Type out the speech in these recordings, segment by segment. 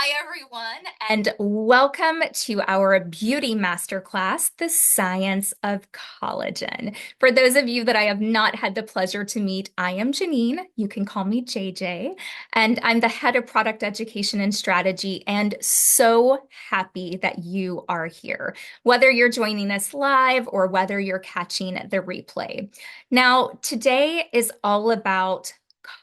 Hi, everyone, and welcome to our beauty masterclass, The Science of Collagen. For those of you that I have not had the pleasure to meet, I am Janine. You can call me JJ, and I'm the head of product education and strategy, and so happy that you are here, whether you're joining us live or whether you're catching the replay. Now, today is all about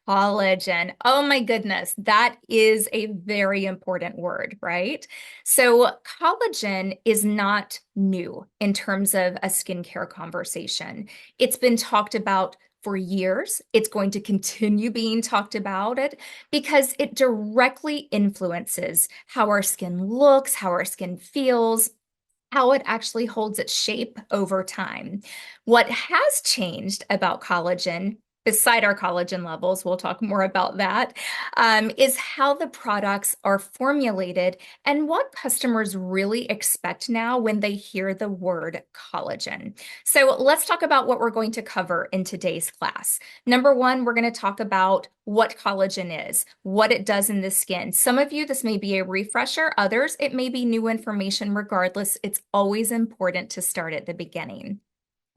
collagen. Oh my goodness, that is a very important word, right? So, collagen is not new in terms of a skincare conversation. It's been talked about for years. It's going to continue being talked about it because it directly influences how our skin looks, how our skin feels, how it actually holds its shape over time. What has changed about collagen, beside our collagen levels, we'll talk more about that, is how the products are formulated and what customers really expect now when they hear the word collagen. So let's talk about what we're going to cover in today's class. Number one, we're going to talk about what collagen is, what it does in the skin. Some of you, this may be a refresher. Others, it may be new information. Regardless, it's always important to start at the beginning.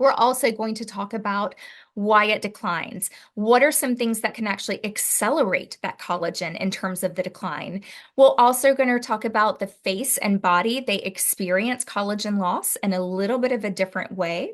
We're also going to talk about why it declines. What are some things that can actually accelerate that collagen in terms of the decline? We're also going to talk about the face and body. They experience collagen loss in a little bit of a different way.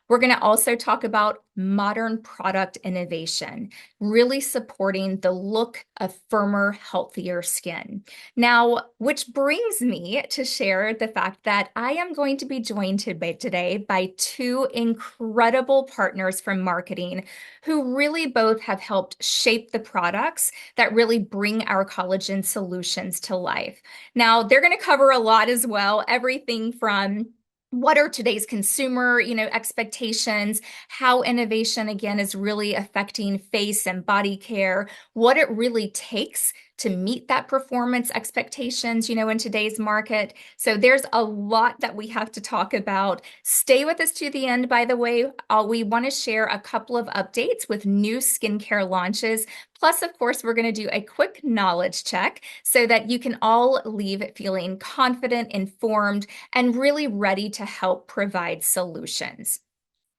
We're going to also talk about modern product innovation, really supporting the look of firmer, healthier skin. Now, which brings me to share the fact that I am going to be joined today by two incredible partners from marketing who really both have helped shape the products that really bring our collagen solutions to life. Now, they're going to cover a lot as well, everything from what are today's consumer, expectations, how innovation again is really affecting face and body care, what it really takes to meet that performance expectations, in today's market. So there's a lot that we have to talk about. Stay with us to the end, by the way. We want to share a couple of updates with new skincare launches. Plus, of course, we're going to do a quick knowledge check so that you can all leave feeling confident, informed, and really ready to help provide solutions.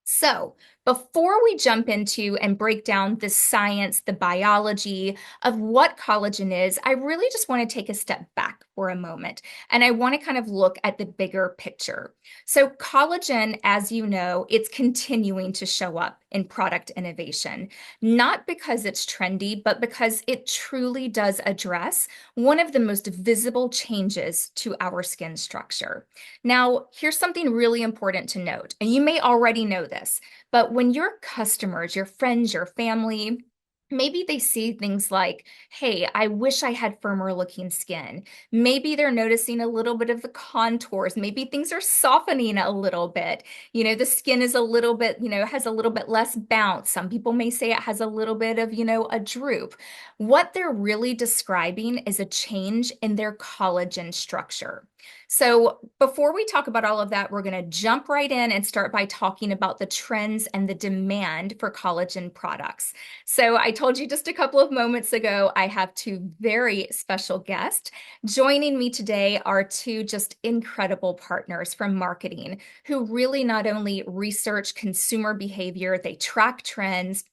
So, before we jump into and break down the science, the biology of what collagen is, I really just want to take a step back for a moment and I want to kind of look at the bigger picture. So, collagen, as you know, it's continuing to show up in product innovation, not because it's trendy, but because it truly does address one of the most visible changes to our skin structure. Now, here's something really important to note, and you may already know this, but when your customers, your friends, your family, maybe they see things like, hey, I wish I had firmer looking skin. Maybe they're noticing a little bit of the contours. Maybe things are softening a little bit. The skin is a little bit, has a little bit less bounce. Some people may say it has a little bit of, a droop. What they're really describing is a change in their collagen structure. So before we talk about all of that, we're going to jump right in and start by talking about the trends and the demand for collagen products. So I told you just a couple of moments ago, I have two very special guests. Joining me today are two just incredible partners from marketing who really not only research consumer behavior, they track trends,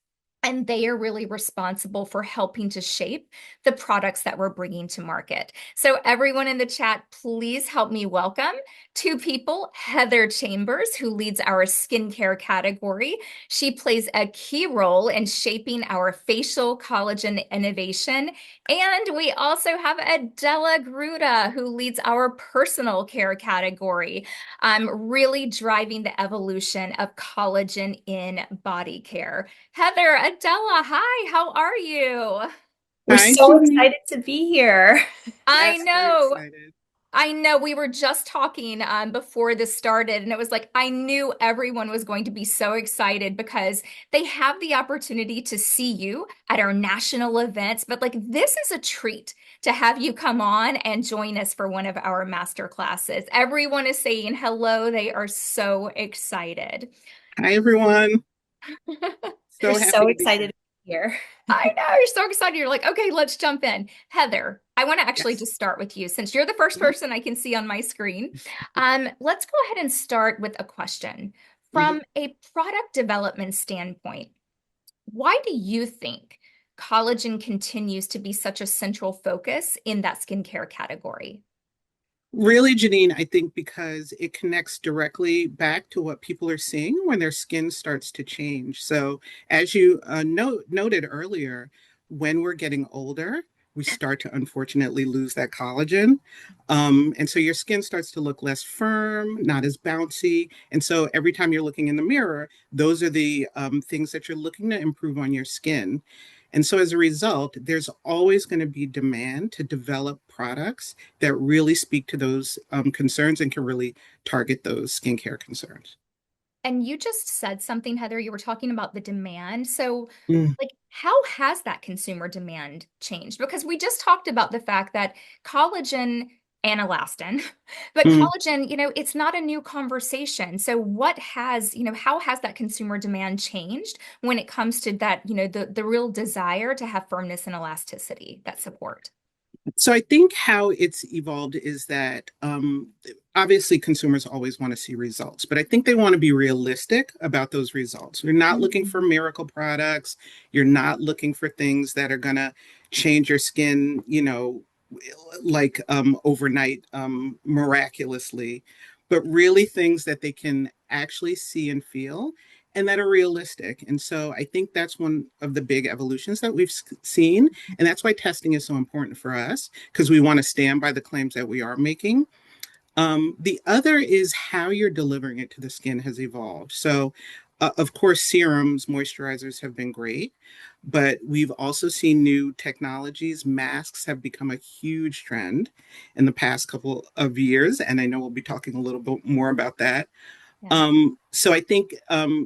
and they are really responsible for helping to shape the products that we're bringing to market. So everyone in the chat, please help me welcome two people. Heather Chambers, who leads our skincare category. She plays a key role in shaping our facial collagen innovation. And we also have Adela Gruda, who leads our personal care category, really driving the evolution of collagen in body care. Heather, Adela, hi, how are you? We're Hi, so Janine. excited to be here. I Yes, very know. excited. I know we were just talking before this started, and it was like I knew everyone was going to be so excited because they have the opportunity to see you at our national events. But like this is a treat to have you come on and join us for one of our master classes. Everyone is saying hello. They are so excited. Hi, everyone. We're So so happy to be excited. here. here. I know you're so excited. You're like, okay, let's jump in. Heather, I want to actually Yes. just start with you since you're the first Mhm. person I can see on my screen. Let's go ahead and start with a question. Mhm. From a product development standpoint, why do you think collagen continues to be such a central focus in that skincare category? Really, Janine, I think because it connects directly back to what people are seeing when their skin starts to change. So, as you noted earlier, when we're getting older, we start to unfortunately lose that collagen. And so your skin starts to look less firm, not as bouncy. And so every time you're looking in the mirror, those are the things that you're looking to improve on your skin. And so as a result, there's always going to be demand to develop products that really speak to those concerns and can really target those skincare concerns. And you just said something, Heather, you were talking about the demand. So, Mm, like, how has that consumer demand changed? Because we just talked about the fact that collagen and elastin, but mm. collagen, it's not a new conversation. So, how has that consumer demand changed when it comes to that, the real desire to have firmness and elasticity, that support? So I think how it's evolved is that obviously consumers always want to see results, but I think they want to be realistic about those results. You're not looking for Mhm. miracle products. You're not looking for things that are going to change your skin, like overnight, miraculously, but really things that they can actually see and feel and that are realistic. And so I think that's one of the big evolutions that we've seen. And that's why testing is so important for us because we want to stand by the claims that we are making. The other is how you're delivering it to the skin has evolved. So, of course, serums, moisturizers have been great, but we've also seen new technologies. Masks have become a huge trend in the past couple of years, and I know we'll be talking a little bit more about that. Yeah. So I think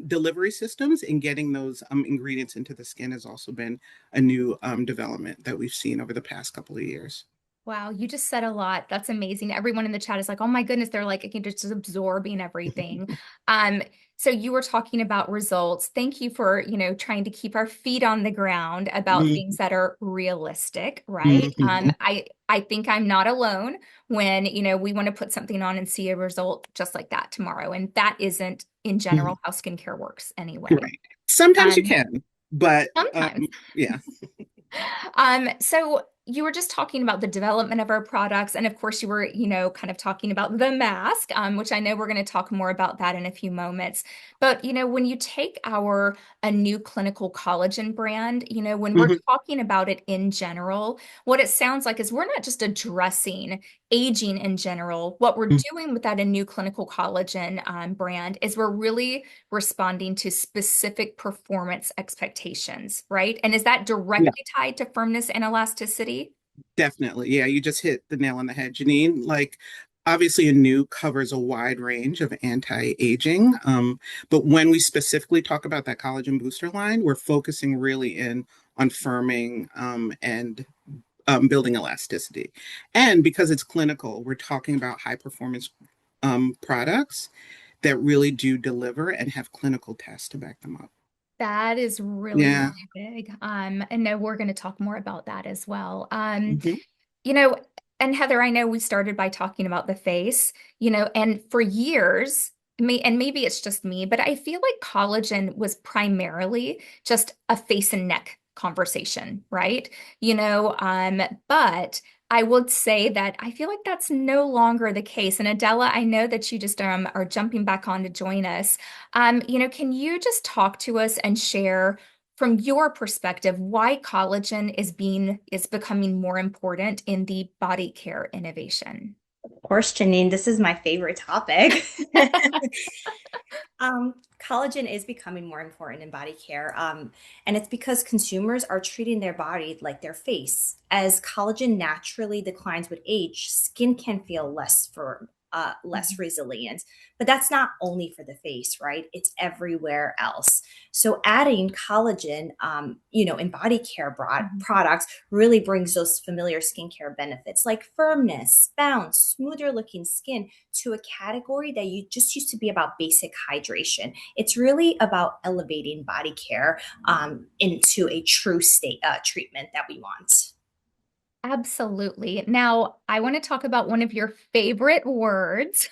delivery systems and getting those ingredients into the skin has also been a new development that we've seen over the past couple of years. Wow, you just said a lot. That's amazing. Everyone in the chat is like, "Oh my goodness," they're like, "I can just absorbing everything." Um, so you were talking about results. Thank you for, trying to keep our feet on the ground about things Mhm. that are realistic, right? Mhm. I think I'm not alone when, we want to put something on and see a result just like that tomorrow. And that isn't in Mhm. general how skincare works anyway. Right. Sometimes you Um, can, but Sometimes. yeah. So you were just talking about the development of our products, and of course, you were, kind of talking about the mask, which I know we're going to talk more about that in a few moments. But when you take our a new clinical collagen brand, when we're Mhm. talking about it in general, what it sounds like is we're not just addressing aging in general. What we're doing with that a new clinical collagen brand is we're really responding to specific performance expectations, right? And is that Yeah, directly tied to firmness and elasticity? definitely. Yeah, you just hit the nail on the head, Janine. Like, obviously, Anew covers a wide range of anti-aging, but when we specifically talk about that collagen booster line, we're focusing really in on firming and building elasticity. And because it's clinical, we're talking about high performance products that really do deliver and have clinical tests to back them up. That is really, Yeah. really big. And no, we're going to talk more about that as well. Hmm. You know, and Heather, I know we started by talking about the face, and for years, and maybe it's just me, but I feel like collagen was primarily just a face and neck conversation, right? But I would say that I feel like that's no longer the case. And Adela, I know that you just are jumping back on to join us. Can you just talk to us and share from your perspective why collagen is becoming more important in the body care innovation? Of course, Janine, this is my favorite topic. Collagen is becoming more important in body care. And it's because consumers are treating their body like their face. As collagen naturally declines with age, skin can feel less firm. less resilient. But that's not only for the face, right? It's everywhere else. So adding collagen, in body care Mhm. products really brings those familiar skincare benefits like firmness, bounce, smoother looking skin to a category that you just used to be about basic hydration. It's really about elevating body care into a true state treatment that we want. Absolutely. Now, I want to talk about one of your favorite words.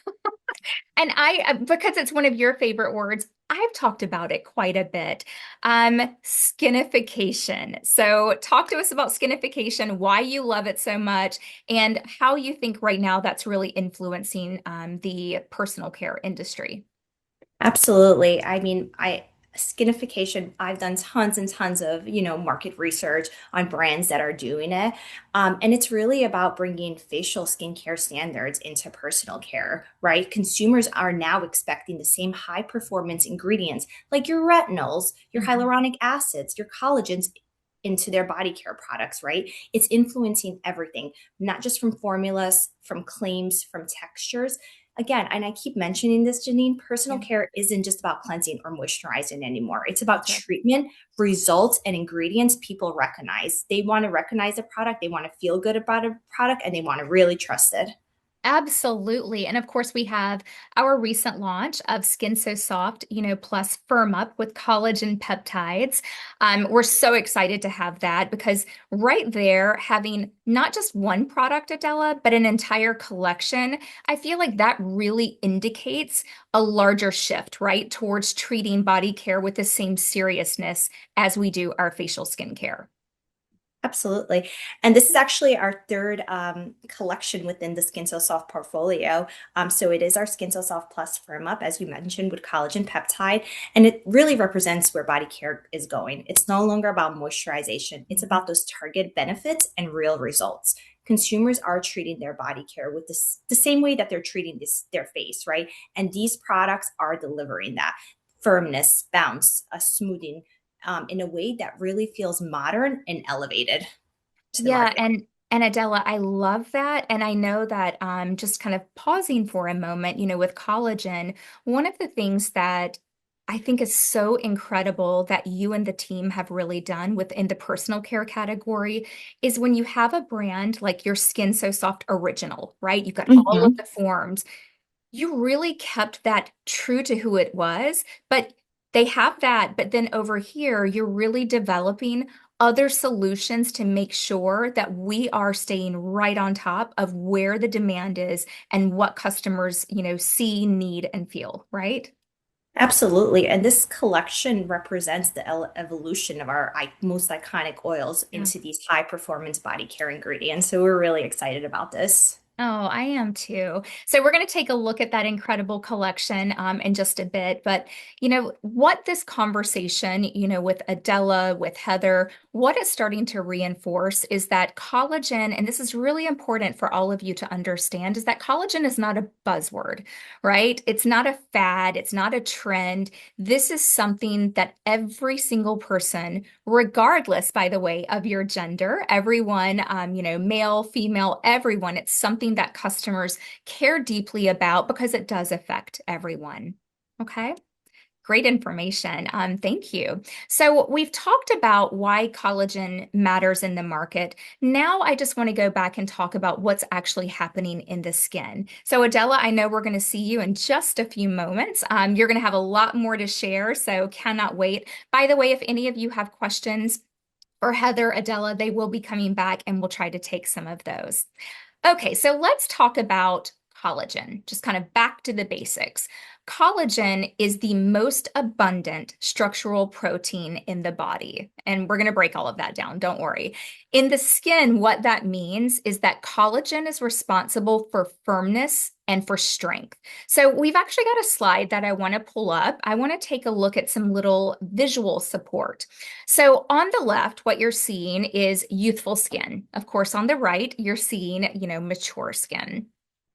And because it's one of your favorite words, I've talked about it quite a bit. Skinification. So, talk to us about skinification, why you love it so much, and how you think right now that's really influencing the personal care industry. Absolutely. I mean, I skinification, I've done tons and tons of, market research on brands that are doing it. And it's really about bringing facial skincare standards into personal care, right? Consumers are now expecting the same high performance ingredients like your retinols, your Mhm. hyaluronic acids, your collagens into their body care products, right? It's influencing everything, not just from formulas, from claims, from textures. Again, and I keep mentioning this, Janine, personal Yeah, care isn't just about cleansing or moisturizing anymore. It's about that's right. treatment, results, and ingredients people recognize. They want to recognize a product, they want to feel good about a product, and they want to really trust it. Absolutely. And of course, we have our recent launch of Skin So Soft, plus Firm Up with collagen peptides. We're so excited to have that because right there, having not just one product, Adela, but an entire collection, I feel like that really indicates a larger shift, right, towards treating body care with the same seriousness as we do our facial skincare. Absolutely. And this is actually our third collection within the Skin So Soft portfolio. So it is our Skin So Soft Plus Firm Up, as you mentioned, with collagen peptide. And it really represents where body care is going. It's no longer about moisturization, it's about those target benefits and real results. Consumers are treating their body care with the same way that they're treating their face, right? And these products are delivering that firmness, bounce, a smoothing in a way that really feels modern and elevated to the Yeah, market. and Adela, I love that. And I know that just kind of pausing for a moment, with collagen, one of the things that I think is so incredible that you and the team have really done within the personal care category is when you have a brand like your Skin So Soft Original, right? You've got all of Mhm. the forms, you really kept that true to who it was, but they have that. But then over here, you're really developing other solutions to make sure that we are staying right on top of where the demand is and what customers, see, need, and feel, right? Absolutely. And this collection represents the evolution of our most iconic oils Yeah. into these high performance body care ingredients. So we're really excited about this. Oh, I am too. So we're going to take a look at that incredible collection in just a bit. But what this conversation, with Adela, with Heather, what it's starting to reinforce is that collagen, and this is really important for all of you to understand, is that collagen is not a buzzword, right? It's not a fad. It's not a trend. This is something that every single person, regardless, by the way, of your gender, everyone, male, female, everyone, it's something that customers care deeply about because it does affect everyone. Okay. Great information. Thank you. So we've talked about why collagen matters in the market. Now I just want to go back and talk about what's actually happening in the skin. So Adela, I know we're going to see you in just a few moments. You're going to have a lot more to share, so cannot wait. By the way, if any of you have questions, or Heather, Adela, they will be coming back and we'll try to take some of those. Okay, so let's talk about collagen, just kind of back to the basics. Collagen is the most abundant structural protein in the body. And we're going to break all of that down, don't worry. In the skin, what that means is that collagen is responsible for firmness and for strength. So we've actually got a slide that I want to pull up. I want to take a look at some little visual support. So on the left, what you're seeing is youthful skin. Of course, on the right, you're seeing, mature skin.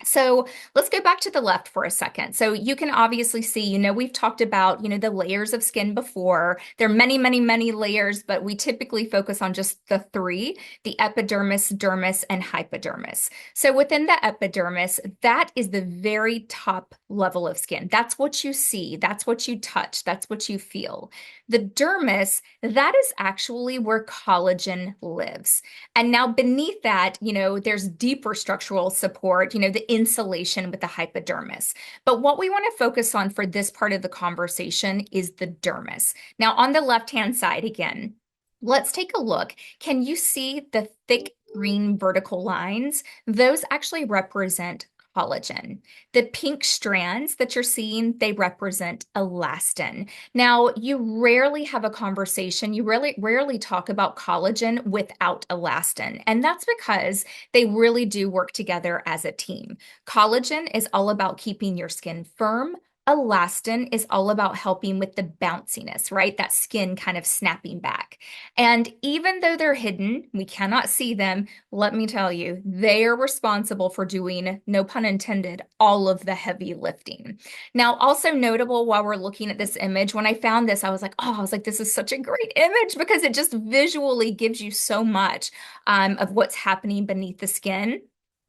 So let's go back to the left for a second. So you can obviously see, we've talked about, the layers of skin before. There are many, many, many layers, but we typically focus on just the three, the epidermis, dermis, and hypodermis. So within the epidermis, that is the very top level of skin. That's what you see. That's what you touch. That's what you feel. The dermis, that is actually where collagen lives. And now beneath that, there's deeper structural support, the insulation with the hypodermis. But what we want to focus on for this part of the conversation is the dermis. Now, on the left-hand side again, let's take a look. Can you see the thick green vertical lines? Those actually represent collagen. The pink strands that you're seeing, they represent elastin. Now, you rarely have a conversation, you rarely talk about collagen without elastin, and that's because they really do work together as a team. Collagen is all about keeping your skin firm. Elastin is all about helping with the bounciness, right? That skin kind of snapping back. And even though they're hidden, we cannot see them, let me tell you, they are responsible for doing, no pun intended, all of the heavy lifting. Now, also notable while we're looking at this image, when I found this, I was like, this is such a great image because it just visually gives you so much of what's happening beneath the skin.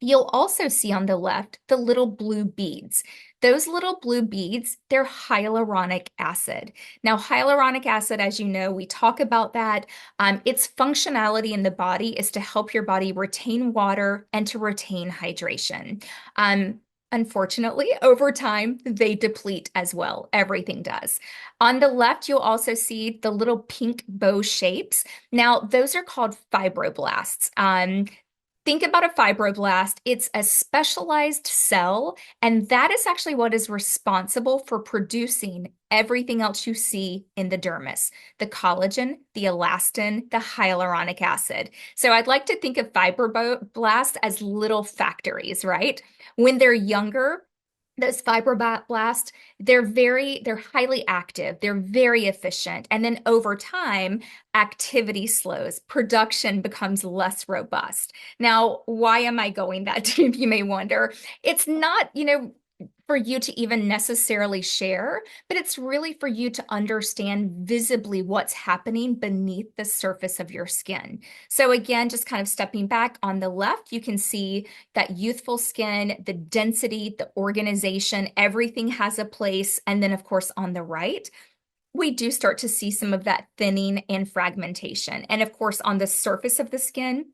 You'll also see on the left the little blue beads. Those little blue beads, they're hyaluronic acid. Now, hyaluronic acid, as you know, we talk about that. Its functionality in the body is to help your body retain water and to retain hydration. Unfortunately, over time, they deplete as well. Everything does. On the left, you'll also see the little pink bow shapes. Now, those are called fibroblasts. Think about a fibroblast. It's a specialized cell, and that is actually what is responsible for producing everything else you see in the dermis, the collagen, the elastin, the hyaluronic acid. So I'd like to think of fibroblasts as little factories, right? When they're younger, those fibroblasts, they're highly active, they're very efficient. And then over time, activity slows, production becomes less robust. Now, why am I going that deep, you may wonder? It's not, for you to even necessarily share, but it's really for you to understand visibly what's happening beneath the surface of your skin. So again, just kind of stepping back on the left, you can see that youthful skin, the density, the organization, everything has a place. And then of course on the right, we do start to see some of that thinning and fragmentation. And of course, on the surface of the skin,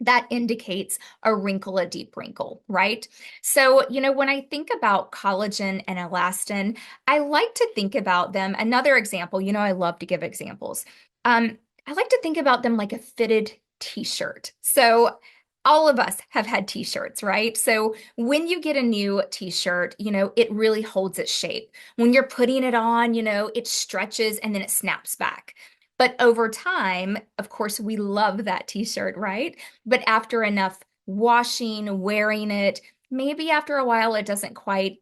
that indicates a wrinkle, a deep wrinkle, right? So, when I think about collagen and elastin, I like to think about them. Another example, I love to give examples. I like to think about them like a fitted t-shirt. So, all of us have had t-shirts, right? So when you get a new t-shirt, it really holds its shape. When you're putting it on, it stretches and then it snaps back. But over time, of course, we love that t-shirt, right? But after enough washing, wearing it, maybe after a while it doesn't quite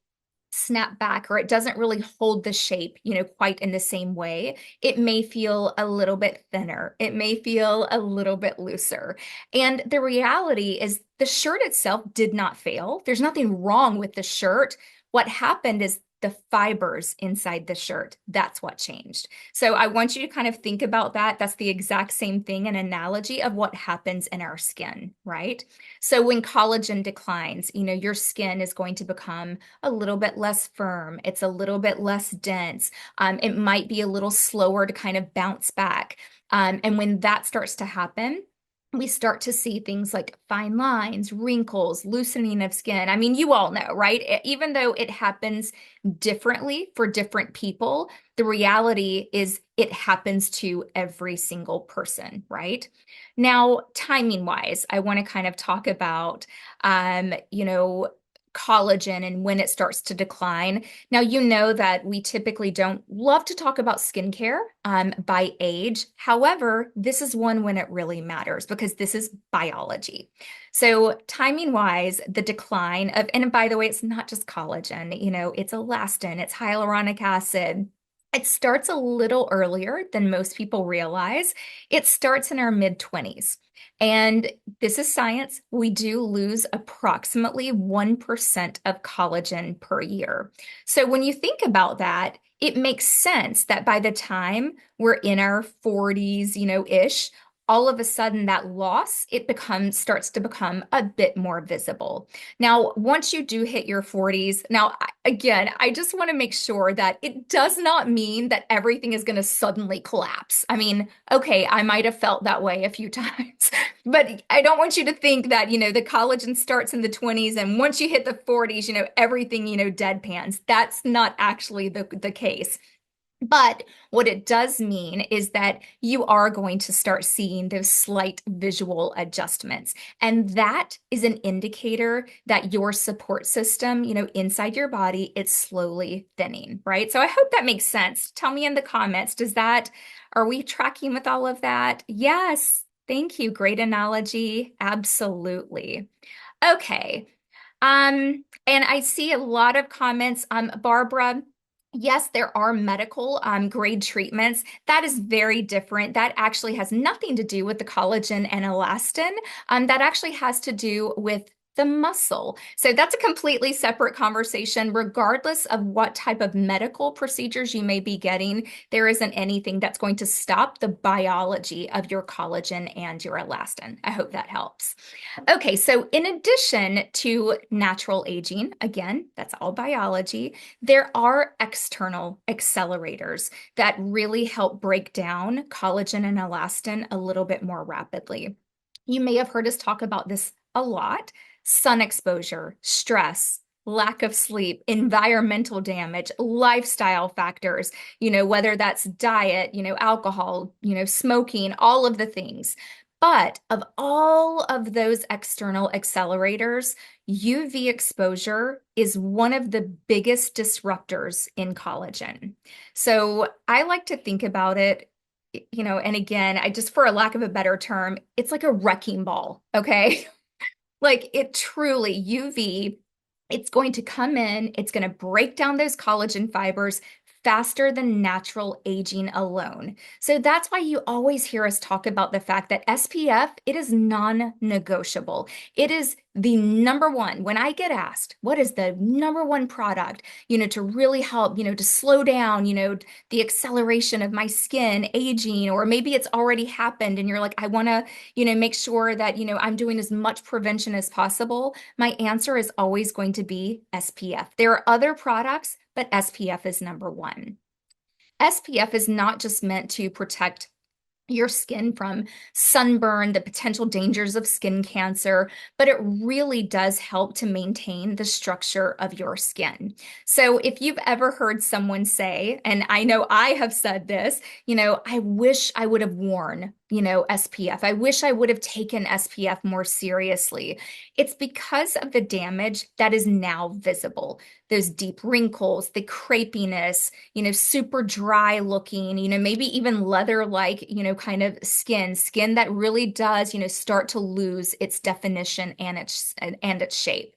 snap back or it doesn't really hold the shape, quite in the same way. It may feel a little bit thinner. It may feel a little bit looser. And the reality is the shirt itself did not fail. There's nothing wrong with the shirt. What happened is the fibers inside the shirt. That's what changed. So I want you to kind of think about that. That's the exact same thing, an analogy of what happens in our skin, right? So when collagen declines, your skin is going to become a little bit less firm. It's a little bit less dense. It might be a little slower to kind of bounce back. And when that starts to happen, we start to see things like fine lines, wrinkles, loosening of skin. I mean, you all know, right? Even though it happens differently for different people, the reality is it happens to every single person, right? Now, timing wise, I want to kind of talk about, collagen and when it starts to decline. Now, you know that we typically don't love to talk about skincare by age. However, this is one when it really matters because this is biology. So, timing wise, the decline of, and by the way, it's not just collagen, it's elastin, it's hyaluronic acid. It starts a little earlier than most people realize. It starts in our mid-20s. And this is science. We do lose approximately 1% of collagen per year. So when you think about that, it makes sense that by the time we're in our 40s, ish, all of a sudden that loss, starts to become a bit more visible. Now, once you do hit your 40s, now again, I just want to make sure that it does not mean that everything is going to suddenly collapse. I mean, okay, I might have felt that way a few times, but I don't want you to think that, the collagen starts in the 20s and once you hit the 40s, everything, deadpans. That's not actually the case. But what it does mean is that you are going to start seeing those slight visual adjustments. And that is an indicator that your support system, inside your body, it's slowly thinning, right? So I hope that makes sense. Tell me in the comments, are we tracking with all of that? Yes. Thank you. Great analogy. Absolutely. Okay. And I see a lot of comments. Barbara, yes, there are medical grade treatments. That is very different. That actually has nothing to do with the collagen and elastin. That actually has to do with the muscle. So that's a completely separate conversation. Regardless of what type of medical procedures you may be getting, there isn't anything that's going to stop the biology of your collagen and your elastin. I hope that helps. Okay, so in addition to natural aging, again, that's all biology, there are external accelerators that really help break down collagen and elastin a little bit more rapidly. You may have heard us talk about this a lot: sun exposure, stress, lack of sleep, environmental damage, lifestyle factors, whether that's diet, alcohol, smoking, all of the things. But of all of those external accelerators, UV exposure is one of the biggest disruptors in collagen. So I like to think about it, and again, I just, for a lack of a better term, it's like a wrecking ball, okay? Like it truly, UV, it's going to come in, it's going to break down those collagen fibers faster than natural aging alone. So that's why you always hear us talk about the fact that SPF, it is non-negotiable. It is the number one. When I get asked, what is the number one product, to really help, to slow down, the acceleration of my skin aging, or maybe it's already happened and you're like, I want to, make sure that, I'm doing as much prevention as possible, my answer is always going to be SPF. There are other products, but SPF is number one. SPF is not just meant to protect your skin from sunburn, the potential dangers of skin cancer, but it really does help to maintain the structure of your skin. So if you've ever heard someone say, and I know I have said this, I wish I would have worn, SPF. I wish I would have taken SPF more seriously. It's because of the damage that is now visible. Those deep wrinkles, the crepiness, super dry looking, maybe even leather-like, kind of skin that really does, start to lose its definition and its shape.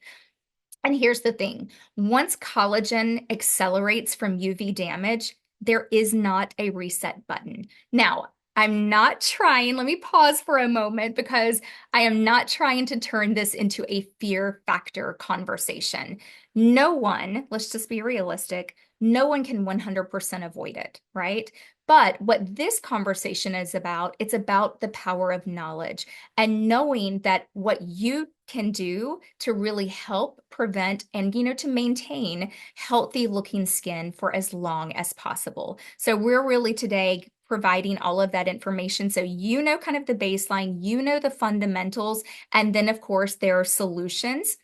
And here's the thing: once collagen accelerates from UV damage, there is not a reset button. Now, I'm not trying, let me pause for a moment because I am not trying to turn this into a fear factor conversation. No one, let's just be realistic, no one can 100% avoid it, right? But what this conversation is about, it's about the power of knowledge and knowing that what you can do to really help prevent and, to maintain healthy looking skin for as long as possible. So we're really today providing all of that information so kind of the baseline, the fundamentals, and then of course there are solutions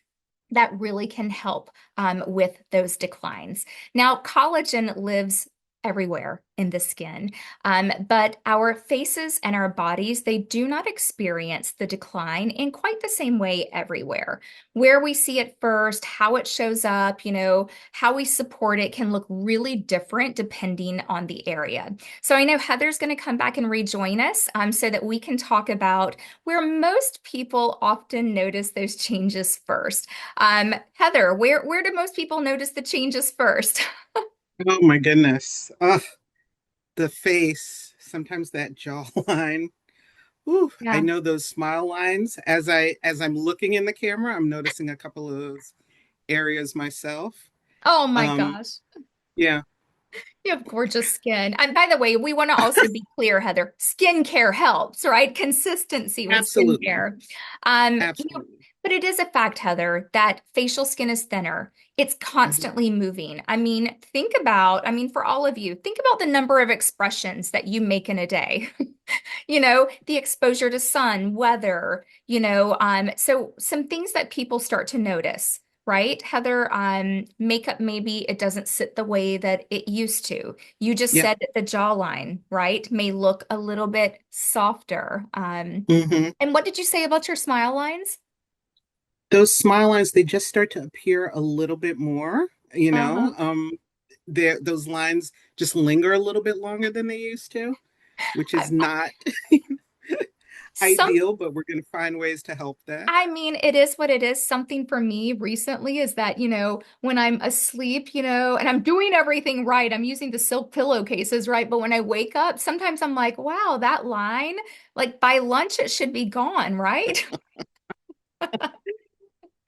that really can help with those declines. Now, collagen lives everywhere in the skin, but our faces and our bodies, they do not experience the decline in quite the same way everywhere. Where we see it first, how it shows up, how we support it can look really different depending on the area. So I know Heather's going to come back and rejoin us so that we can talk about where most people often notice those changes first. Heather, where do most people notice the changes first? Oh my goodness. Ugh. the face, sometimes that jawline. Ooh, I Yeah. know those smile lines. As I'm looking in the camera, I'm noticing a couple of those areas myself. Oh my Um, gosh. yeah, You have gorgeous skin. And by the way, we want to also be clear, Heather, skincare helps, right? Consistency with absolutely. skincare. Absolutely. But it is a fact, Heather, that facial skin is thinner. It's Mhm. constantly moving. I mean, for all of you, think about the number of expressions that you make in a day. The exposure to sun, weather, so some things that people start to notice, right? Heather, makeup, maybe it doesn't sit the way that it used to. You just Yeah. said that the jawline, right, may look a little bit softer. Hmm. And what did you say about your smile lines? Those smile lines, they just start to appear a little bit more, you Uh-huh. know. Those lines just linger a little bit longer than they used to, which is not Some ideal, but we're going to find ways to help that. I mean, it is what it is. Something for me recently is that, when I'm asleep, and I'm doing everything right, I'm using the silk pillowcases, right? But when I wake up, sometimes I'm like, wow, that line, like by lunch, it should be gone, right?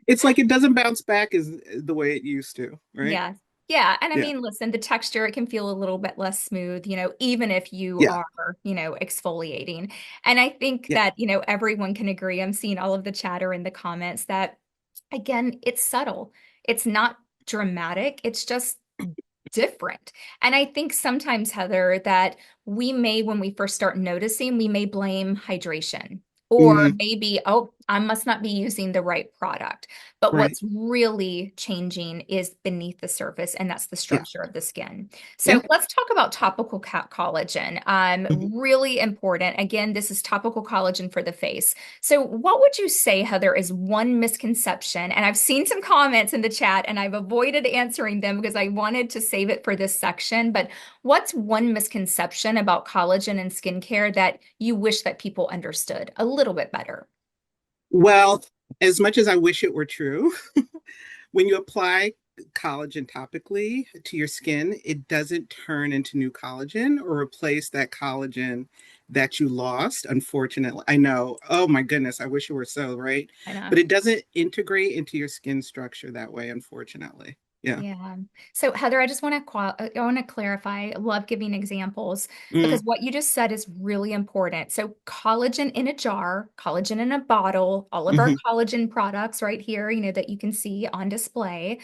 It's like it doesn't bounce back as the way it used to, right? Yeah. Yeah. And I Yeah. mean, listen, the texture, it can feel a little bit less smooth, even if you Yeah. are, exfoliating. And I think Yeah. that, everyone can agree. I'm seeing all of the chatter in the comments that, again, it's subtle. It's not dramatic. It's just different. And I think sometimes, Heather, that we may, when we first start noticing, we may blame hydration. Or Hmm. maybe, oh, I must not be using the right product. But Right. what's really changing is beneath the surface, and that's the Yeah. structure of the skin. Yeah. So let's talk about topical collagen. Mhm. Really important. Again, this is topical collagen for the face. So, what would you say, Heather, is one misconception? And I've seen some comments in the chat and I've avoided answering them because I wanted to save it for this section. But what's one misconception about collagen and skincare that you wish that people understood a little bit better? Well, as much as I wish it were true, when you apply collagen topically to your skin, it doesn't turn into new collagen or replace that collagen that you lost. Unfortunately, I know. Oh my goodness, I wish it were so, right? I know. But it doesn't integrate into your skin structure that way, unfortunately. Yeah. Yeah. So Heather, I just want to I want to clarify. I love giving examples Mm, because what you just said is really important. So collagen in a jar, collagen in a bottle, all of our hmm. collagen products right here, that you can see on display,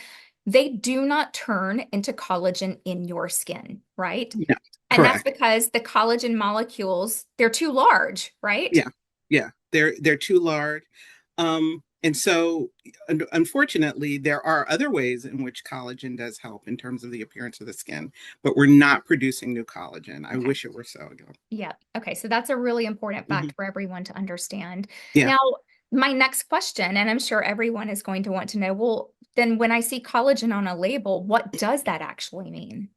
they do not turn into collagen in your skin, right? Yeah, And that's correct. because the collagen molecules, they're too large, right? Yeah, yeah. They're too large. And so, unfortunately, there are other ways in which collagen does help in terms of the appearance of the skin, but we're not producing new collagen. I Okay. wish it were so. Again. Yeah. Okay. So that's a really important Hmm. fact for everyone to understand. Yeah. Now, my next question, and I'm sure everyone is going to want to know, well, then when I see collagen on a label, what does that actually mean?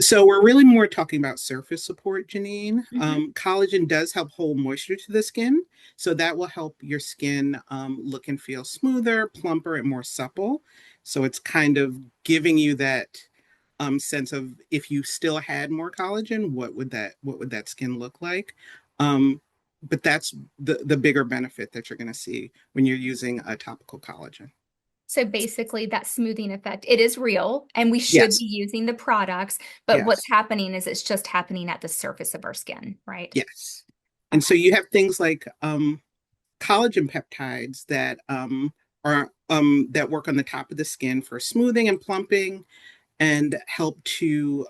So we're really more talking about surface support, Janine. Hmm. Collagen does help hold moisture to the skin, so that will help your skin look and feel smoother, plumper, and more supple. So it's kind of giving you that sense of if you still had more collagen, what would that skin look like? But that's the bigger benefit that you're going to see when you're using a topical collagen. So basically, that smoothing effect, it is real, and we should Yes, be using the products, but what's yes, happening is it's just happening at the surface of our skin, right? yes. And Okay. so you have things like collagen peptides that work on the top of the skin for smoothing and plumping and help to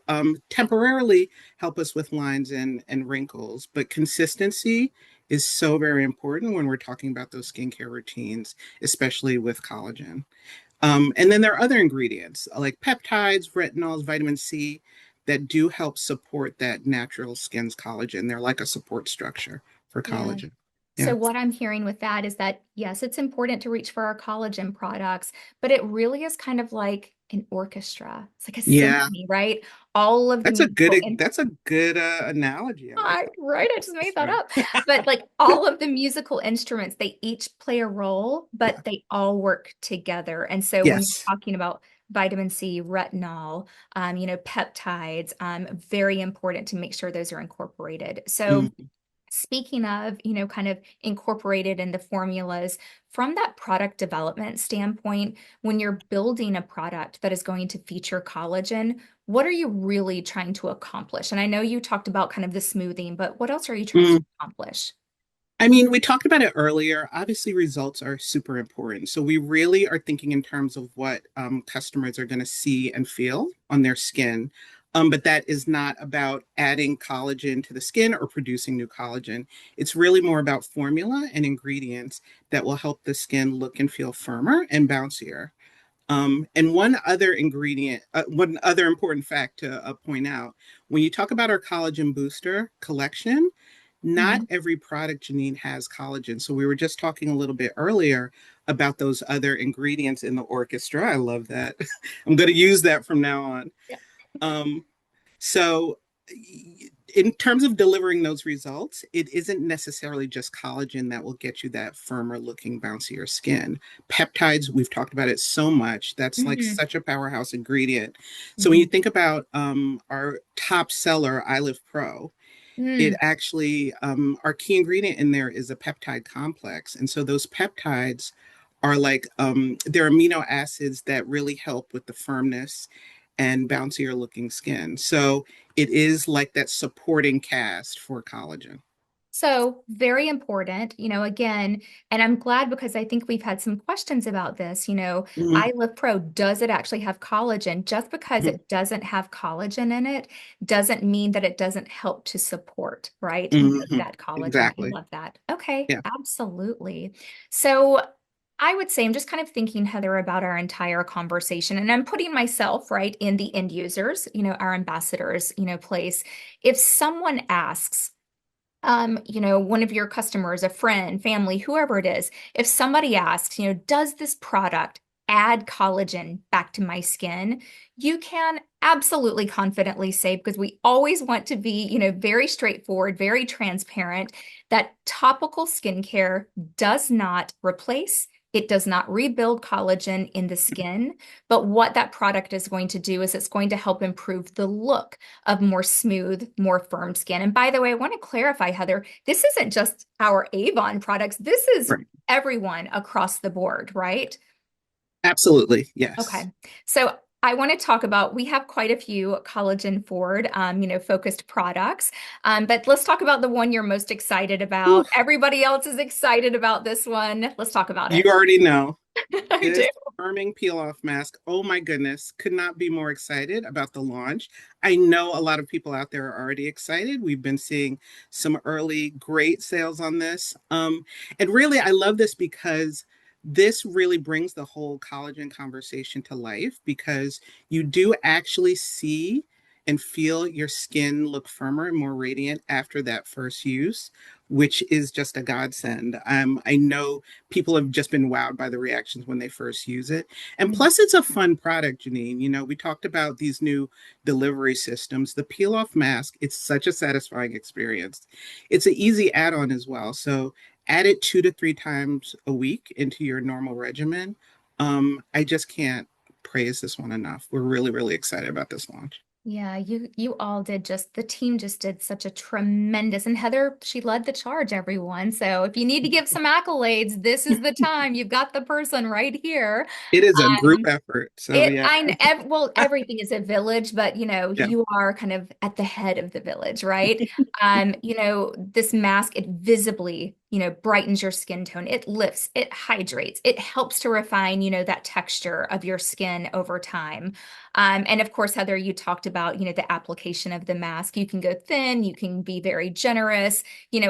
temporarily help us with lines and wrinkles. But consistency is so very important when we're talking about those skincare routines, especially with collagen. And then there are other ingredients like peptides, retinols, vitamin C that do help support that natural skin's collagen. They're like a support structure for Yeah. collagen. So Yeah. what I'm hearing with that is that yes, it's important to reach for our collagen products, but it really is kind of like an orchestra. It's like a Yeah. symphony, right? All of the That's a good musical that's a good analogy. I like that. right, I just made that Orchestra. up. But like all of the musical instruments, they each play a role, Yeah. but they all work together. And so when you're Yes. talking about vitamin C, retinol, peptides, very important to make sure those are incorporated. So Mhm. speaking of, kind of incorporated in the formulas, from that product development standpoint, when you're building a product that is going to feature collagen, what are you really trying to accomplish? And I know you talked about kind of the smoothing, but what else are you trying to accomplish? I mean, we talked about it earlier. Obviously, results are super important. So we really are thinking in terms of what customers are going to see and feel on their skin. But that is not about adding collagen to the skin or producing new collagen. It's really more about formula and ingredients that will help the skin look and feel firmer and bouncier. And one other important fact to point out, when you talk about our collagen booster collection, not Mhm. every product, Janine, has collagen. So we were just talking a little bit earlier about those other ingredients in the orchestra. I love that. I'm going to use that from now on. Yeah. Um, so, in terms of delivering those results, it isn't necessarily just collagen that will get you that firmer looking, bouncier skin. Peptides, we've talked about it so much. That's like Mhm. such a powerhouse ingredient. So, when you Mhm. think about our top seller, iLive Pro, it Mm. actually, our key ingredient in there is a peptide complex. And so, those peptides are like they're amino acids that really help with the firmness and bouncier looking skin. So it is like that supporting cast for collagen. So, very important, again, and I'm glad because I think we've had some questions about this. Mhm, iLive Pro, does it actually have collagen? Just because mhm, it doesn't have collagen in it doesn't mean that it doesn't help to support, right? mhm. That collagen. I Exactly. love that. Okay, Yeah. absolutely. So, I would say I'm just kind of thinking, Heather, about our entire conversation, and I'm putting myself right in the end users, our ambassadors, place. If someone asks, one of your customers, a friend, family, whoever it is, if somebody asks, does this product add collagen back to my skin? You can absolutely confidently say, because we always want to be, very straightforward, very transparent, that topical skincare does not replace, it does not rebuild collagen in the skin. But what that product is going to do is it's going to help improve the look of more smooth, more firm skin. And by the way, I want to clarify, Heather, this isn't just our Avon products. This is Right. everyone across the board, right? Absolutely. Yes. Okay. So I want to talk about, we have quite a few collagen forward, focused products. But let's talk about the one you're most excited Whew, about. Everybody else is excited about this one. Let's talk about you it. already know. I do. This firming peel off mask, oh my goodness, could not be more excited about the launch. I know a lot of people out there are already excited. We've been seeing some early great sales on this. And really, I love this because this really brings the whole collagen conversation to life because you do actually see and feel your skin look firmer and more radiant after that first use, which is just a godsend. I know people have just been wowed by the reactions when they first use it. And plus, it's a fun product, Janine. You know, we talked about these new delivery systems. The peel off mask, it's such a satisfying experience. It's an easy add on as well. So, add it 2 to 3 times a week into your normal regimen. I just can't praise this one enough. We're really, really excited about this launch. Yeah, you all did just the team just did such a tremendous, and Heather, she led the charge, everyone. So if you need to give some accolades, this is the time. You've got the person right here. It is a group Um, effort. So, yeah, well, everything is a village, but yeah. you are kind of at the head of the village, right? This mask, it visibly, brightens your skin tone. It lifts, it hydrates, it helps to refine, that texture of your skin over time. And of course, Heather, you talked about, the application of the mask. You can go thin, you can be very generous.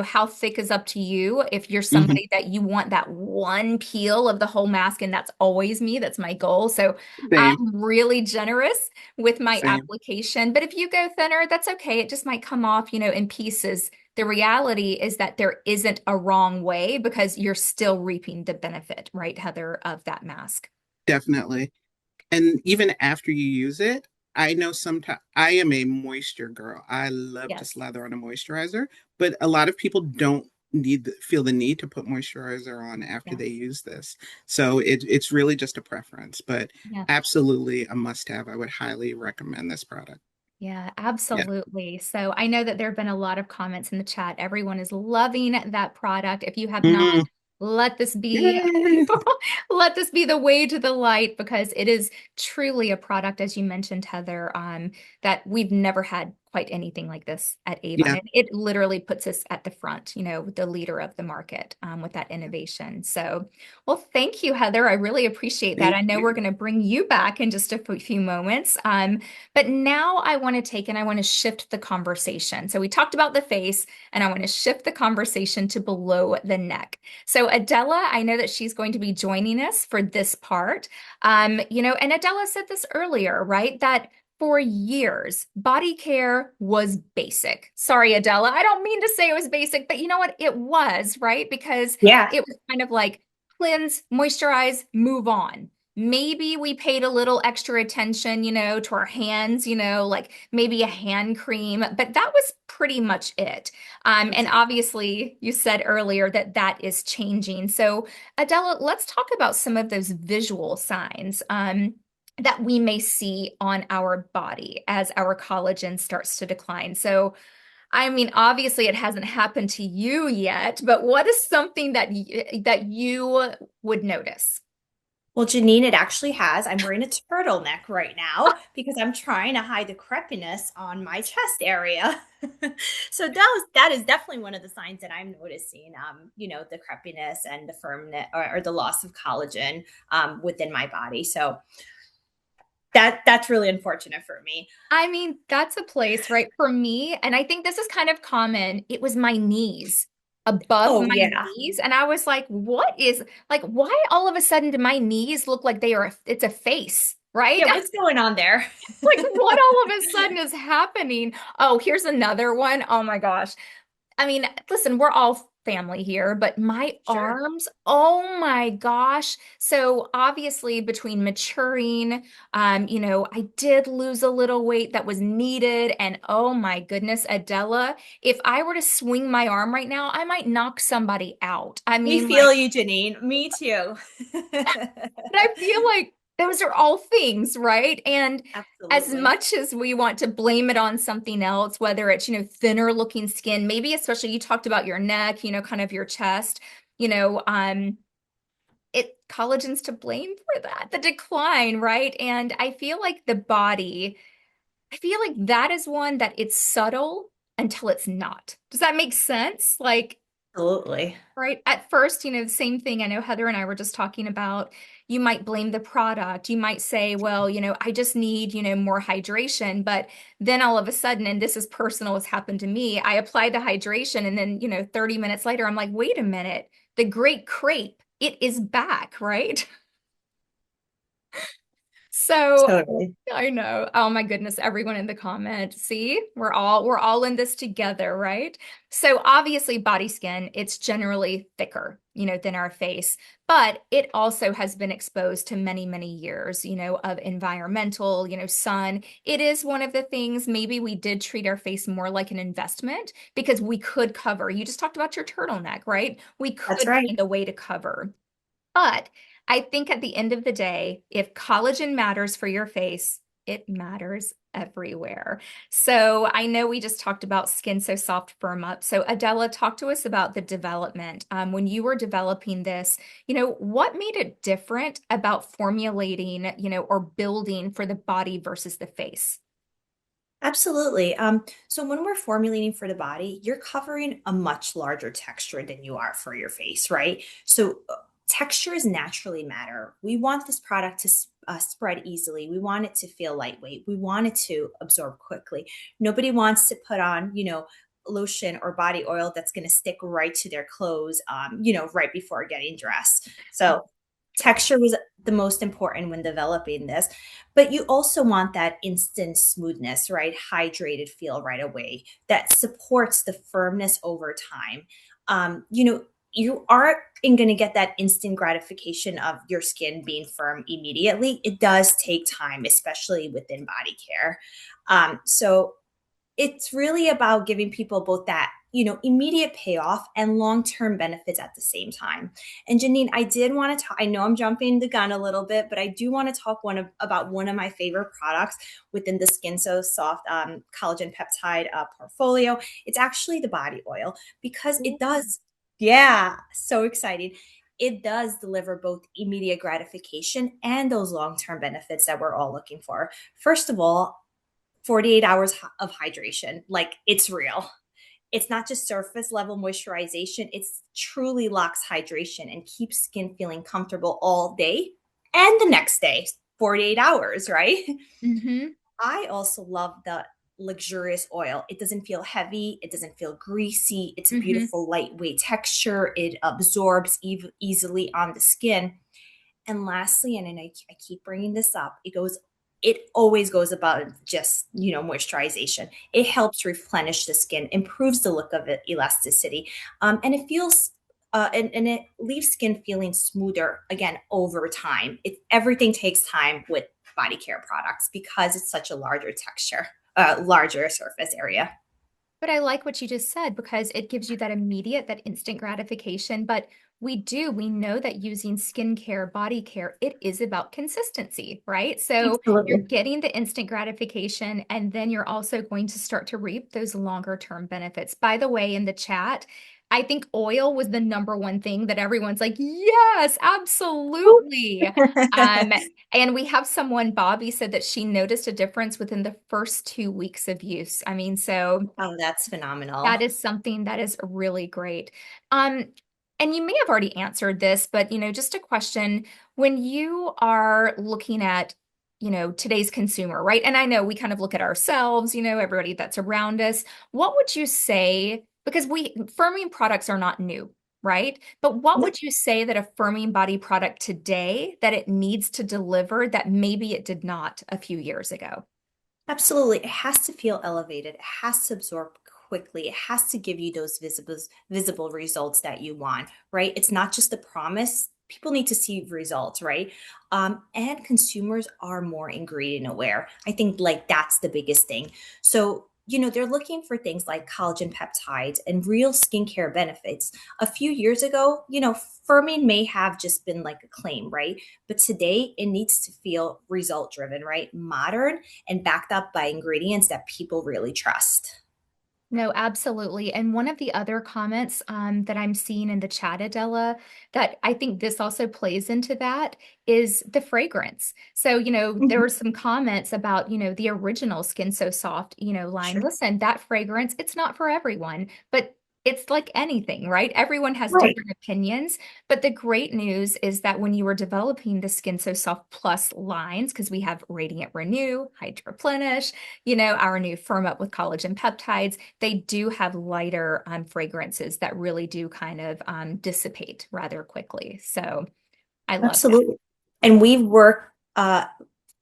How thick is up to you. If you're Mhm. somebody that you want that one peel of the whole mask, and that's always me, that's my goal. So Same, I'm really generous with my same. application. But if you go thinner, that's okay. It just might come off, in pieces. The reality is that there isn't a wrong way because you're still reaping the benefit, right, Heather, of that mask. Definitely. And even after you use it, I know sometimes I am a moisture girl. I love to Yes. slather on a moisturizer, but a lot of people don't feel the need to put moisturizer on after Yeah. they use this. So it's really just a preference, but Yeah. absolutely a must have. I would highly recommend this product. Yeah, Yeah. absolutely. So I know that there have been a lot of comments in the chat. Everyone is loving that product. If you have not, Mm, let this be yay. let this be the way to the light because it is truly a product, as you mentioned, Heather, that we've never had quite anything like this at Avon. Yeah. It literally puts us at the front, the leader of the market with that innovation. So, well, thank you, Heather. I really appreciate that. Thank I know we're you. going to bring you back in just a few moments. But now I want to take and I want to shift the conversation. So we talked about the face, and I want to shift the conversation to below the neck. So Adela, I know that she's going to be joining us for this part. And Adela said this earlier, right? That for years, body care was basic. Sorry, Adela, I don't mean to say it was basic, but you know what? It was, right? Because Yeah, it was kind of like cleanse, moisturize, move on. Maybe we paid a little extra attention, to our hands, like maybe a hand cream, but that was pretty much it. And exactly. obviously, you said earlier that that is changing. So, Adela, let's talk about some of those visual signs that we may see on our body as our collagen starts to decline. So, I mean, obviously, it hasn't happened to you yet, but what is something that you would notice? Well, Janine, it actually has. I'm wearing a turtleneck right now because I'm trying to hide the crepiness on my chest area. So that is definitely one of the signs that I'm noticing. The crepiness and the firmness or the loss of collagen within my body. So that's really unfortunate for me. I mean, that's a place, right? For me, and I think this is kind of common, it was my knees, above Oh my yeah. knees. And I was like, why all of a sudden do my knees look like it's a face, right? Yeah, what's going on there? Like, what all of a sudden is happening? Oh, here's another one. Oh my gosh. I mean, listen, we're all family here, but my Sure. arms, oh my gosh. So obviously between maturing, I did lose a little weight that was needed. And oh my goodness, Adela, if I were to swing my arm right now, I might knock somebody out. I We mean, feel like, you, Janine. Me too. but I feel like those are all things, right? And as Absolutely. much as we want to blame it on something else, whether it's, thinner looking skin, maybe especially you talked about your neck, kind of your chest, you know, um, collagen's to blame for that, the decline, right? And I feel like that is one that it's subtle until it's not. Does that make sense? Like, Absolutely. right. At first, the same thing. I know Heather and I were just talking about, you might blame the product. You might say, well, I just need, more hydration. But then all of a sudden, and this is personal, has happened to me, I apply the hydration and then, 30 minutes later, I'm like, wait a minute, the great crepe, it is back, right? So Totally. I know. Oh my goodness, everyone in the comment. See, we're all in this together, right? So obviously body skin, it's generally thicker, than our face, but it also has been exposed to many, many years, of environmental, sun. It is one of the things maybe we did treat our face more like an investment because we could cover. You just talked about your turtleneck, right? We That's could right. find a way to cover. But I think at the end of the day, if collagen matters for your face, it matters everywhere. So I know we just talked about Skin So Soft Firm Up. So Adela, talk to us about the development. When you were developing this, what made it different about formulating, or building for the body versus the face? Absolutely. So when we're formulating for the body, you're covering a much larger texture than you are for your face, right? So textures naturally matter. We want this product to spread easily. We want it to feel lightweight. We want it to absorb quickly. Nobody wants to put on, lotion or body oil that's going to stick right to their clothes, right before getting dressed. So texture was the most important when developing this, but you also want that instant smoothness, right? Hydrated feel right away that supports the firmness over time. You aren't going to get that instant gratification of your skin being firm immediately. It does take time, especially within body care. So it's really about giving people both that, immediate payoff and long-term benefits at the same time. And Janine, I did want to talk, I know I'm jumping the gun a little bit, but I do want to talk about one of my favorite products within the Skin So Soft collagen peptide portfolio. It's actually the body oil because it does, yeah, so exciting. It does deliver both immediate gratification and those long-term benefits that we're all looking for. First of all, 48 hours of hydration, like it's real. It's not just surface level moisturization, it's truly locks hydration and keeps skin feeling comfortable all day and the next day, 48 hours, right? Mm-hmm. I also love the luxurious oil. It doesn't feel heavy, it doesn't feel greasy. It's a Mm-hmm. beautiful lightweight texture. It absorbs easily on the skin. And lastly, and I keep bringing this up, it always goes about just, moisturization. It helps replenish the skin, improves the look of it, elasticity, and it feels, and it leaves skin feeling smoother again over time. Everything takes time with body care products because it's such a larger texture, larger surface area. But I like what you just said because it gives you that immediate, that instant gratification. But we know that using skincare, body care, it is about consistency, right? So you're Absolutely. getting the instant gratification, and then you're also going to start to reap those longer term benefits. By the way, in the chat, I think oil was the number one thing that everyone's like, yes, absolutely. Um, and we have someone, Bobby said that she noticed a difference within the first 2 weeks of use. I mean, so Oh, that's phenomenal. that is something that is really great. Um, and you may have already answered this, but just a question. When you are looking at, today's consumer, right? And I know we kind of look at ourselves, everybody that's around us. What would you say? Because firming products are not new, right? But what would you say that a firming body product today that it needs to deliver that maybe it did not a few years ago? Absolutely. It has to feel elevated. It has to absorb quickly. It has to give you those visible results that you want, right? It's not just a promise. People need to see results, right? And consumers are more ingredient aware. I think like that's the biggest thing. So, they're looking for things like collagen peptides and real skincare benefits. A few years ago, firming may have just been like a claim, right? But today it needs to feel result driven, right? Modern and backed up by ingredients that people really trust. No, absolutely. And one of the other comments that I'm seeing in the chat, Adela, that I think this also plays into that is the fragrance. So, there Mhm. were some comments about, the original Skin So Soft, line. Sure. Listen, that fragrance, it's not for everyone, but it's like anything, right? Everyone has Right. different opinions. But the great news is that when you were developing the Skin So Soft Plus lines, because we have Radiant Renew, Hydra Replenish, our new Firm Up with Collagen Peptides, they do have lighter fragrances that really do kind of dissipate rather quickly. So I love that. Absolutely. And we work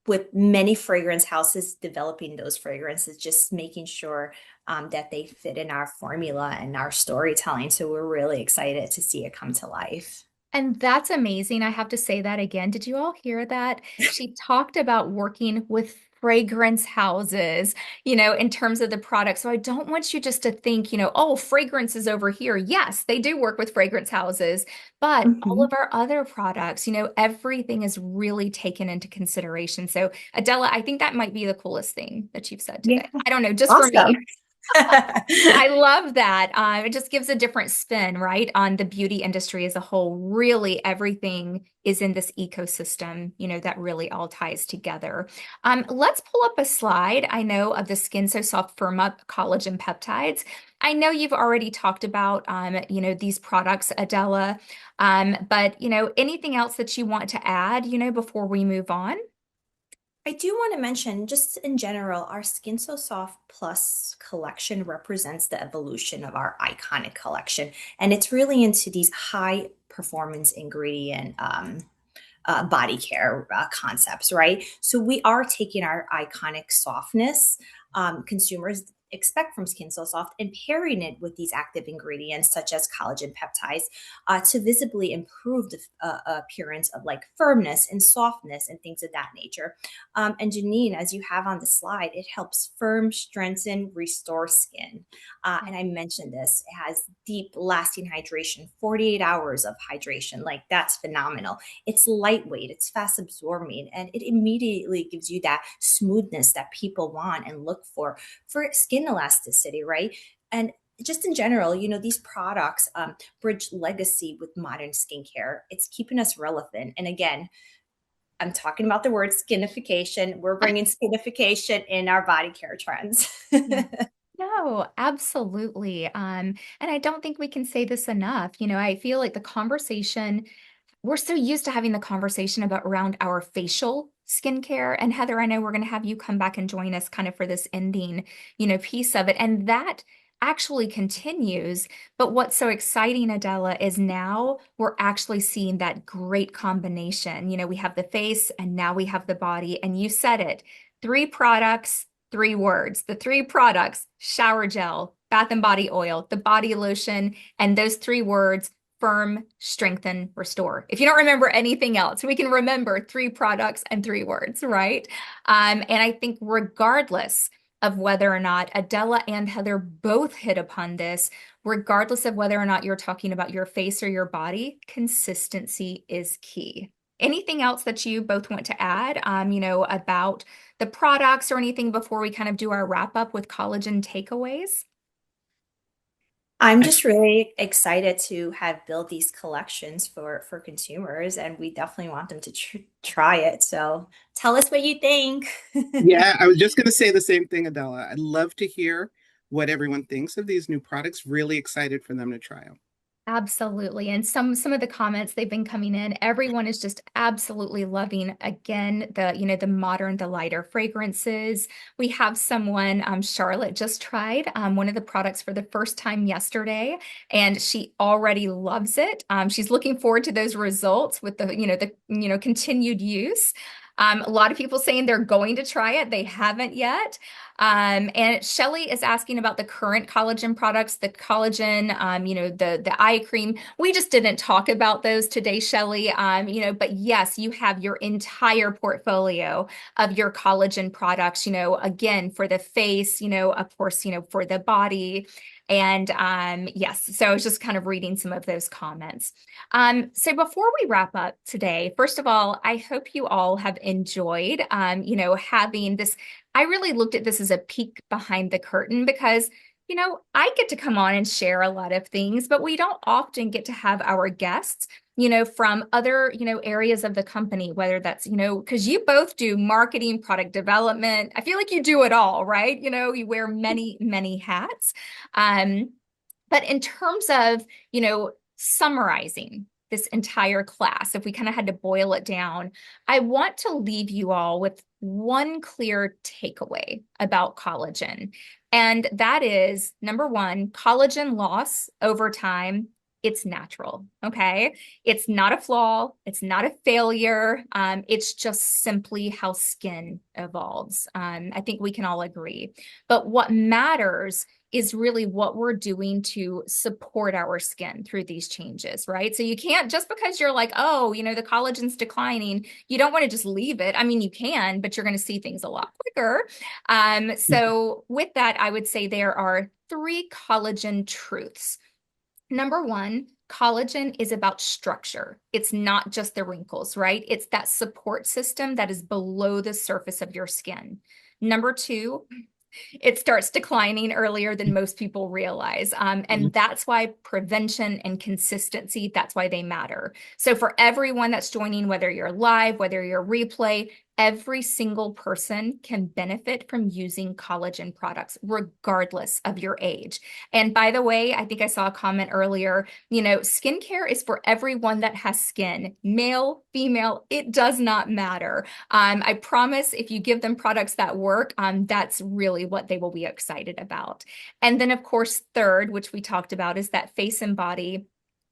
with many fragrance houses developing those fragrances, just making sure that they fit in our formula and our storytelling. So we're really excited to see it come to life. And that's amazing. I have to say that again. Did you all hear that? She talked about working with fragrance houses, in terms of the product. So I don't want you just to think, oh, fragrance is over here. Yes, they do work with fragrance houses, but all Mhm. of our other products, everything is really taken into consideration. So Adela, I think that might be the coolest thing that you've said Yeah. today. I don't know, just for Awesome. me. I love that. It just gives a different spin, right, on the beauty industry as a whole. Really, everything is in this ecosystem, that really all ties together. Let's pull up a slide. I know of the Skin So Soft Firm Up Collagen Peptides. I know you've already talked about, these products, Adela, but, anything else that you want to add, before we move on? I do want to mention, just in general, our Skin So Soft Plus collection represents the evolution of our iconic collection. And it's really into these high performance ingredient body care concepts, right? So we are taking our iconic softness. Consumers expect from Skin So Soft and pairing it with these active ingredients such as collagen peptides to visibly improve the appearance of like firmness and softness and things of that nature. And Janine, as you have on the slide, it helps firm, strengthen, restore skin. And I mentioned this, it has deep, lasting hydration, 48 hours of hydration. Like that's phenomenal. It's lightweight, it's fast absorbing, and it immediately gives you that smoothness that people want and look for skin elasticity, right? And just in general, these products bridge legacy with modern skincare. It's keeping us relevant. And again, I'm talking about the word skinification. We're bringing skinification in our body care trends. Yeah. No, absolutely. And I don't think we can say this enough. I feel like the conversation, we're so used to having the conversation about around our facial skincare. And Heather, I know we're going to have you come back and join us kind of for this ending, piece of it. And that actually continues. But what's so exciting, Adela, is now we're actually seeing that great combination. We have the face and now we have the body. And you said it, 3 products, 3 words. The 3 products: shower gel, bath and body oil, the body lotion, and those 3 words: firm, strengthen, restore. If you don't remember anything else, we can remember 3 products and 3 words, right? And I think regardless of whether or not Adela and Heather both hit upon this, regardless of whether or not you're talking about your face or your body, consistency is key. Anything else that you both want to add, about the products or anything before we kind of do our wrap up with collagen takeaways? I'm just really excited to have built these collections for consumers, and we definitely want them to try it. So tell us what you think. Yeah, I was just going to say the same thing, Adela. I'd love to hear what everyone thinks of these new products. Really excited for them to try them. Absolutely. And some of the comments they've been coming in, everyone is just absolutely loving again the modern, the lighter fragrances. We have someone, Charlotte just tried one of the products for the first time yesterday, and she already loves it. She's looking forward to those results with the continued use. A lot of people saying they're going to try it. They haven't yet. And Shelly is asking about the current collagen products, the collagen, the eye cream. We just didn't talk about those today, Shelly. But yes, you have your entire portfolio of your collagen products, again, for the face, of course, for the body. And yes, so I was just kind of reading some of those comments. So before we wrap up today, first of all, I hope you all have enjoyed, having this. I really looked at this as a peek behind the curtain because, I get to come on and share a lot of things, but we don't often get to have our guests, from other, areas of the company, whether that's, because you both do marketing, product development. I feel like you do it all, right? You wear many, many hats. Um, but in terms of, summarizing this entire class, if we kind of had to boil it down, I want to leave you all with one clear takeaway about collagen. And that is number one, collagen loss over time. It's natural. Okay. It's not a flaw. It's not a failure. It's just simply how skin evolves. I think we can all agree. But what matters is really what we're doing to support our skin through these changes, right? So you can't, just because you're like, oh, the collagen's declining, you don't want to just leave it. I mean, you can, but you're going to see things a lot quicker. So with that, I would say there are 3 collagen truths. Number one, collagen is about structure. It's not just the wrinkles, right? It's that support system that is below the surface of your skin. Number 2, it starts declining earlier than most people realize. And that's why prevention and consistency, that's why they matter. So for everyone that's joining, whether you're live, whether you're replay, every single person can benefit from using collagen products, regardless of your age. And by the way, I think I saw a comment earlier, skincare is for everyone that has skin, male, female, it does not matter. I promise if you give them products that work, that's really what they will be excited about. And then, of course, third, which we talked about, is that face and body.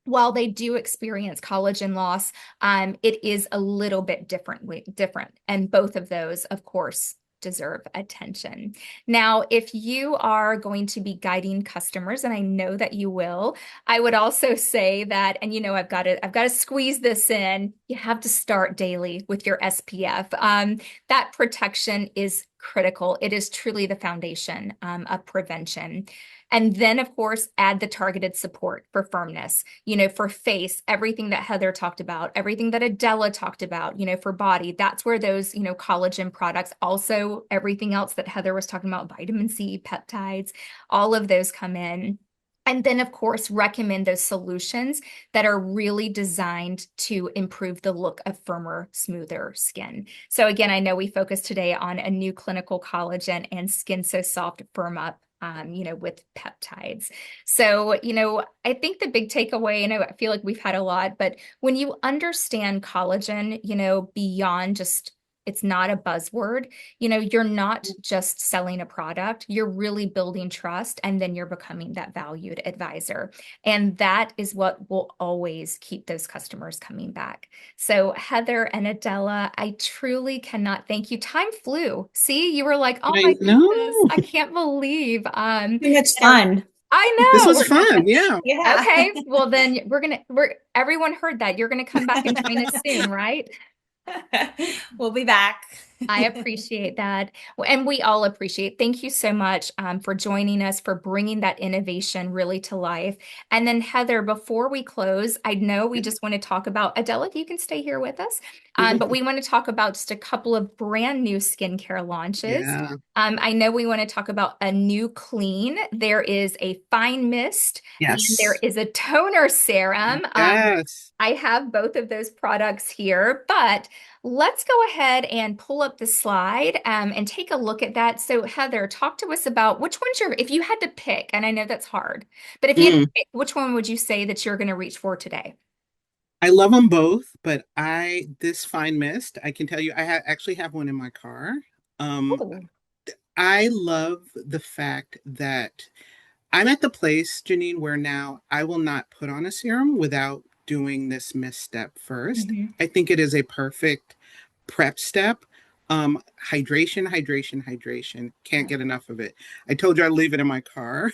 While they do experience collagen loss, it is a little bit different. And both of those, of course, deserve attention. Now, if you are going to be guiding customers, and I know that you will, I would also say that, and I've got to squeeze this in. You have to start daily with your SPF. That protection is critical. It is truly the foundation of prevention. And then, of course, add the targeted support for firmness, for face, everything that Heather talked about, everything that Adela talked about, for body. That's where those, collagen products, also everything else that Heather was talking about, vitamin C, peptides, all of those come in. And then, of course, recommend those solutions that are really designed to improve the look of firmer, smoother skin. So again, I know we focused today on Anew Clinical Collagen and Skin So Soft Firm Up, with peptides. So, I think the big takeaway, and I feel like we've had a lot, but when you understand collagen, beyond just it's not a buzzword. You're not just selling a product, you're really building trust, and then you're becoming that valued advisor. And that is what will always keep those customers coming back. So, Heather and Adela, I truly cannot thank you. Time flew. See, you were like, oh I my goodness, know. I can't believe. Too much And fun. I This know. was fun. Yeah. Yeah. Okay. Well, then we're everyone heard that. You're gonna come back and join us soon, right? We'll be back. I appreciate that. And we all appreciate. Thank you so much for joining us, for bringing that innovation really to life. And then, Heather, before we close, I know we just want to talk about Adela, if you can stay here with us, but we want to talk about just a couple of brand new skincare launches. Yeah. I know we want to talk about Anew Clean. There is a fine mist and there Yes. is a toner serum. Yes. I have both of those products here, but let's go ahead and pull up the slide and take a look at that. So, Heather, talk to us about which one's if you had to pick, and I know that's hard, but if you had to Mm. pick, which one would you say that you're going to reach for today? I love them both, but this fine mist, I can tell you, actually have one in my car. Um, Oh. I love the fact that I'm at the place, Janine, where now I will not put on a serum without doing this misstep first. Mhm. I think it is a perfect prep step. Hydration, hydration, hydration. Can't get enough of it. I told you I'd leave it in my car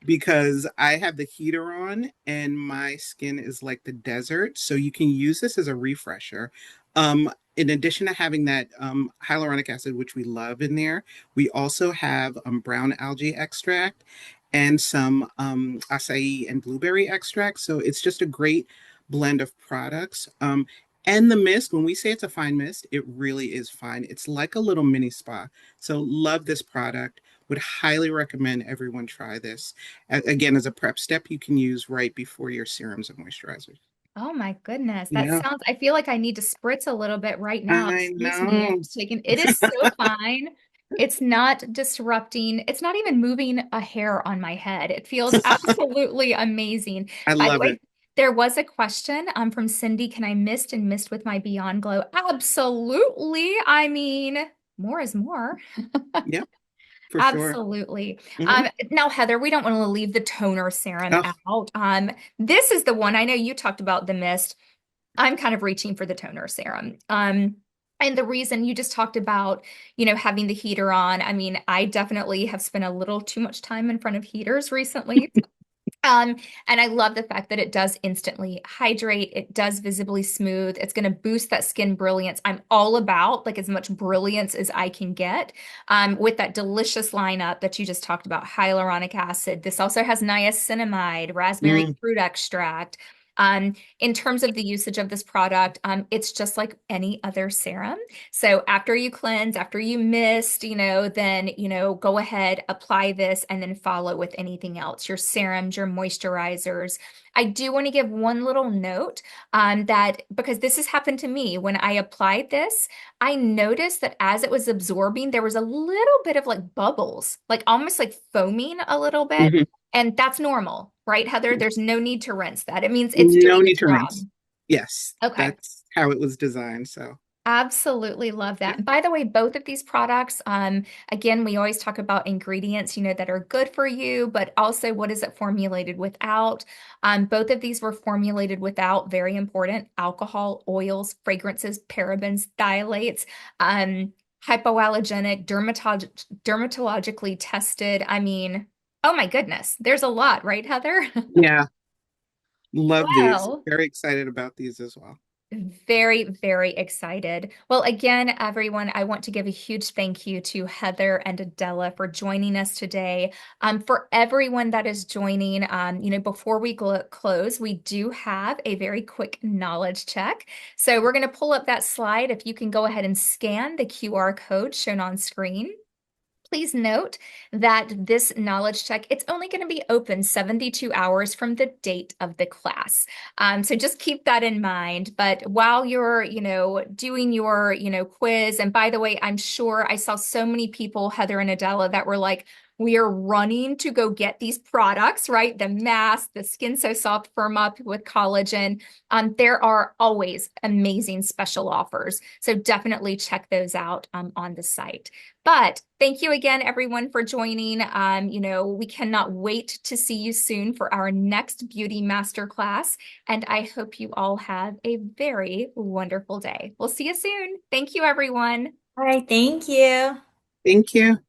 because I have the heater on and my skin is like the desert. So you can use this as a refresher. In addition to having that hyaluronic acid, which we love in there, we also have brown algae extract and some acai and blueberry extract. So it's just a great blend of products. And the mist, when we say it's a fine mist, it really is fine. It's like a little mini spa. So love this product. Would highly recommend everyone try this. Again, as a prep step, you can use right before your serums and moisturizers. Oh my goodness. Yeah, I feel like I need to spritz a little bit right now. I Excuse me. I'm know. just taking, it is so fine. It's not disrupting. It's not even moving a hair on my head. It feels absolutely amazing. I By the love way, it. there was a question from Cindy. Can I mist and mist with my Beyond Glow? Absolutely. I mean, more is more. Yep, for sure. Absolutely. Hmm. Now, Heather, we don't want to leave the toner serum Oh, out. This is the one I know you talked about the mist. I'm kind of reaching for the toner serum. And the reason you just talked about, having the heater on. I mean, I definitely have spent a little too much time in front of heaters recently. Um, and I love the fact that it does instantly hydrate. It does visibly smooth. It's going to boost that skin brilliance. I'm all about like as much brilliance as I can get with that delicious lineup that you just talked about, hyaluronic acid. This also has niacinamide, raspberry mm, fruit extract. In terms of the usage of this product, it's just like any other serum. So after you cleanse, after you mist, then, go ahead, apply this, and then follow with anything else, your serums, your moisturizers. I do want to give one little note that because this has happened to me when I applied this, I noticed that as it was absorbing, there was a little bit of like bubbles, like almost like foaming a little bit. mhm. And that's normal, right, Heather? There's no need to rinse that. It means it's No doing need its to rinse. job. Yes, Okay. that's how it was designed. So, Absolutely love yeah. that. And by the way, both of these products, again, we always talk about ingredients, that are good for you, but also what is it formulated without? Both of these were formulated without, very important, alcohol, oils, fragrances, parabens, phthalates. hypoallergenic, dermatologically tested. I mean, oh my goodness, there's a lot, right, Heather? Yeah, love these. Well, Very excited about these as well. very, very excited. Well, again, everyone, I want to give a huge thank you to Heather and Adela for joining us today. For everyone that is joining, before we close, we do have a very quick knowledge check. So we're going to pull up that slide. If you can go ahead and scan the QR code shown on screen. Please note that this knowledge check, it's only going to be open 72 hours from the date of the class. So just keep that in mind. But while you're, doing your, quiz, and by the way, I'm sure I saw so many people, Heather and Adela, that were like, we are running to go get these products, right? The mask, the Skin So Soft Firm Up with collagen. There are always amazing special offers. So definitely check those out on the site. But thank you again, everyone, for joining. We cannot wait to see you soon for our next beauty masterclass. And I hope you all have a very wonderful day. We'll see you soon. Thank you, everyone. All right, thank you. Thank you.